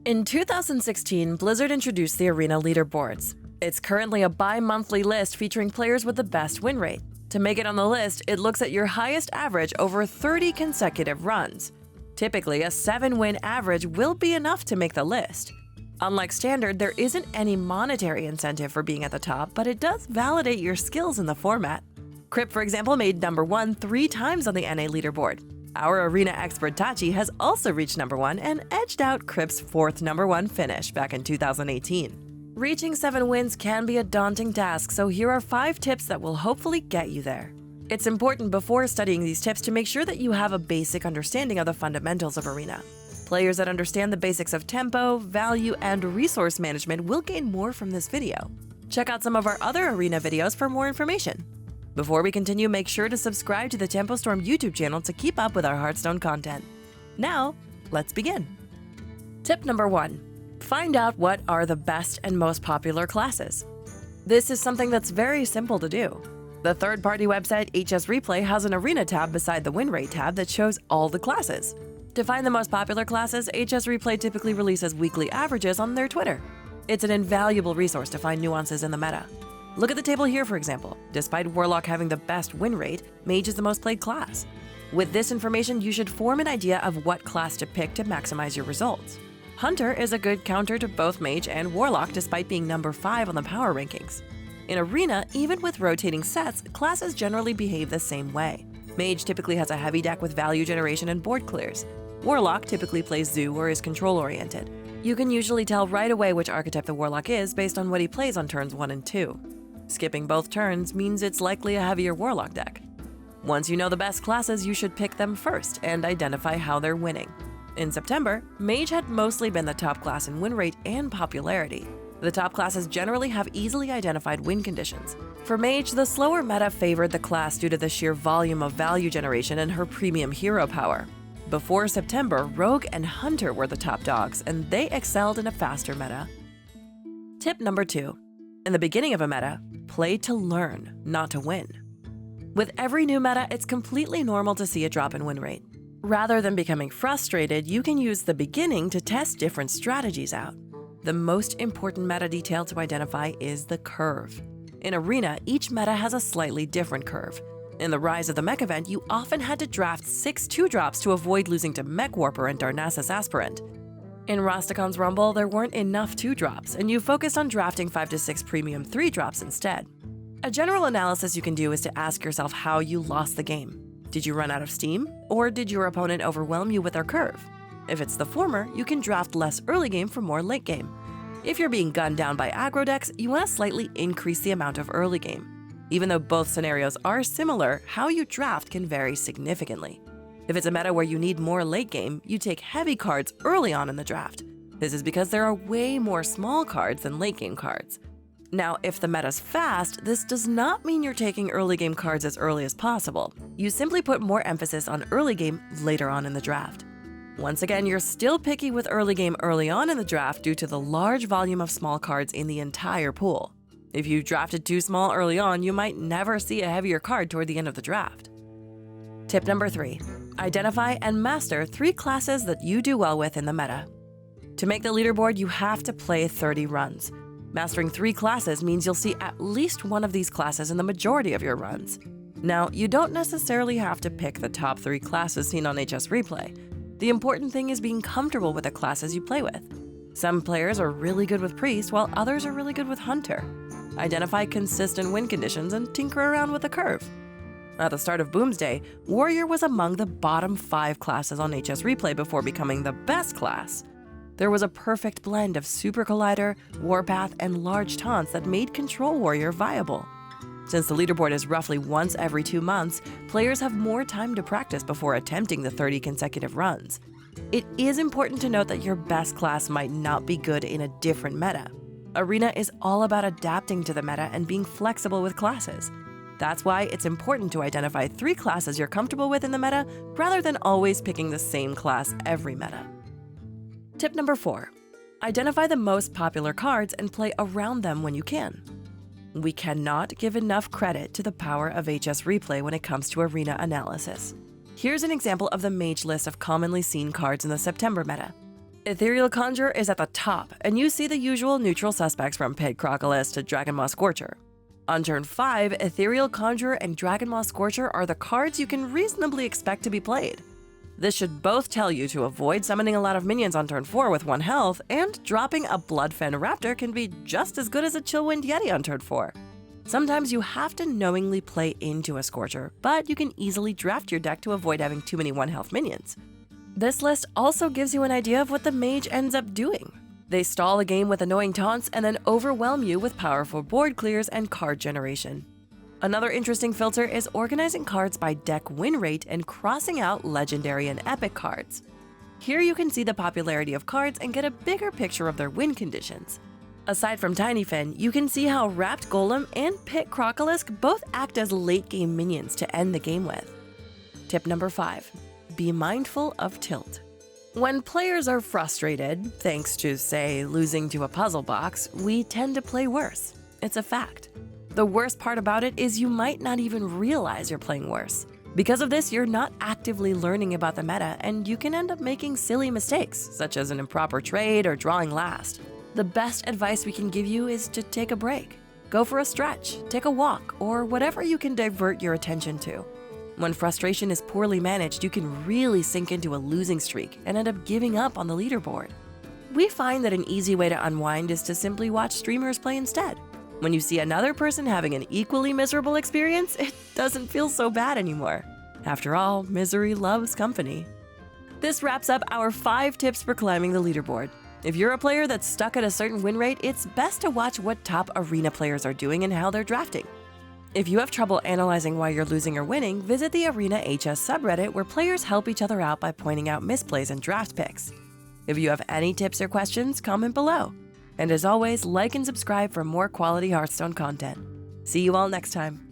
In 2016, Blizzard introduced the Arena leaderboards. It's currently a bi-monthly list featuring players with the best win rate. To make it on the list, it looks at your highest average over 30 consecutive runs. Typically, a 7-win average will be enough to make the list. Unlike Standard, there isn't any monetary incentive for being at the top, but it does validate your skills in the format. Crypt, for example, made #1 3 times on the NA leaderboard. Our Arena expert Tachi has also reached #1 and edged out Crypt's 4th #1 finish back in 2018. Reaching 7 wins can be a daunting task, so here are 5 tips that will hopefully get you there. It's important before studying these tips to make sure that you have a basic understanding of the fundamentals of Arena. Players that understand the basics of tempo, value, and resource management will gain more from this video. Check out some of our other Arena videos for more information. Before we continue, make sure to subscribe to the Tempo Storm YouTube channel to keep up with our Hearthstone content. Now, let's begin. Tip number 1. Find out what are the best and most popular classes. This is something that's very simple to do. The third-party website HS Replay has an Arena tab beside the win rate tab that shows all the classes. To find the most popular classes, HS Replay typically releases weekly averages on their Twitter. It's an invaluable resource to find nuances in the meta. Look at the table here, for example. Despite Warlock having the best win rate, Mage is the most played class. With this information, you should form an idea of what class to pick to maximize your results. Hunter is a good counter to both Mage and Warlock despite being #5 on the power rankings. In Arena, even with rotating sets, classes generally behave the same way. Mage typically has a heavy deck with value generation and board clears. Warlock typically plays Zoo or is control-oriented. You can usually tell right away which archetype the Warlock is based on what he plays on turns 1 and 2. Skipping both turns means it's likely a heavier Warlock deck. Once you know the best classes, you should pick them first and identify how they're winning. In September, Mage had mostly been the top class in win rate and popularity. The top classes generally have easily identified win conditions. For Mage, the slower meta favored the class due to the sheer volume of value generation and her premium hero power. Before September, Rogue and Hunter were the top dogs, and they excelled in a faster meta. Tip number 2. In the beginning of a meta, play to learn, not to win. With every new meta, it's completely normal to see a drop in win rate. Rather than becoming frustrated, you can use the beginning to test different strategies out. The most important meta detail to identify is the curve. In Arena, each meta has a slightly different curve. In the Rise of the Mech event, you often had to draft 6 2-drops to avoid losing to Mech Warper and Darnassus Aspirant. In Rostakon's Rumble, there weren't enough 2-drops, and you focused on drafting 5 to 6 premium 3-drops instead. A general analysis you can do is to ask yourself how you lost the game. Did you run out of steam, or did your opponent overwhelm you with their curve? If it's the former, you can draft less early game for more late game. If you're being gunned down by aggro decks, you want to slightly increase the amount of early game. Even though both scenarios are similar, how you draft can vary significantly. If it's a meta where you need more late game, you take heavy cards early on in the draft. This is because there are way more small cards than late game cards. Now, if the meta's fast, this does not mean you're taking early game cards as early as possible. You simply put more emphasis on early game later on in the draft. Once again, you're still picky with early game early on in the draft due to the large volume of small cards in the entire pool. If you drafted too small early on, you might never see a heavier card toward the end of the draft. Tip number 3. Identify and master 3 classes that you do well with in the meta. To make the leaderboard, you have to play 30 runs. Mastering 3 classes means you'll see at least one of these classes in the majority of your runs. Now, you don't necessarily have to pick the top 3 classes seen on HS Replay. The important thing is being comfortable with the classes you play with. Some players are really good with Priest, while others are really good with Hunter. Identify consistent win conditions and tinker around with the curve. At the start of Boomsday, Warrior was among the bottom 5 classes on HS Replay before becoming the best class. There was a perfect blend of Super Collider, Warpath, and large taunts that made Control Warrior viable. Since the leaderboard is roughly once every 2 months, players have more time to practice before attempting the 30 consecutive runs. It is important to note that your best class might not be good in a different meta. Arena is all about adapting to the meta and being flexible with classes. That's why it's important to identify 3 classes you're comfortable with in the meta rather than always picking the same class every meta. Tip number 4. Identify the most popular cards and play around them when you can. We cannot give enough credit to the power of HS Replay when it comes to Arena analysis. Here's an example of the Mage list of commonly seen cards in the September meta. Ethereal Conjurer is at the top, and you see the usual neutral suspects from Pit Crocalist to Dragonmaw Scorcher. On turn 5, Ethereal Conjurer and Dragonmaw Scorcher are the cards you can reasonably expect to be played. This should both tell you to avoid summoning a lot of minions on turn 4 with 1 health, and dropping a Bloodfen Raptor can be just as good as a Chillwind Yeti on turn 4. Sometimes you have to knowingly play into a Scorcher, but you can easily draft your deck to avoid having too many 1 health minions. This list also gives you an idea of what the mage ends up doing. They stall the game with annoying taunts and then overwhelm you with powerful board clears and card generation. Another interesting filter is organizing cards by deck win rate and crossing out legendary and epic cards. Here you can see the popularity of cards and get a bigger picture of their win conditions. Aside from Tiny Fin, you can see how Wrapped Golem and Pit Crocolisk both act as late-game minions to end the game with. Tip number 5. Be mindful of tilt. When players are frustrated, thanks to, say, losing to a puzzle box, we tend to play worse. It's a fact. The worst part about it is you might not even realize you're playing worse. Because of this, you're not actively learning about the meta, and you can end up making silly mistakes, such as an improper trade or drawing last. The best advice we can give you is to take a break. Go for a stretch, take a walk, or whatever you can divert your attention to. When frustration is poorly managed, you can really sink into a losing streak and end up giving up on the leaderboard. We find that an easy way to unwind is to simply watch streamers play instead. When you see another person having an equally miserable experience, it doesn't feel so bad anymore. After all, misery loves company. This wraps up our 5 tips for climbing the leaderboard. If you're a player that's stuck at a certain win rate, it's best to watch what top arena players are doing and how they're drafting. If you have trouble analyzing why you're losing or winning, visit the Arena HS subreddit where players help each other out by pointing out misplays and draft picks. If you have any tips or questions, comment below. And as always, like and subscribe for more quality Hearthstone content. See you all next time.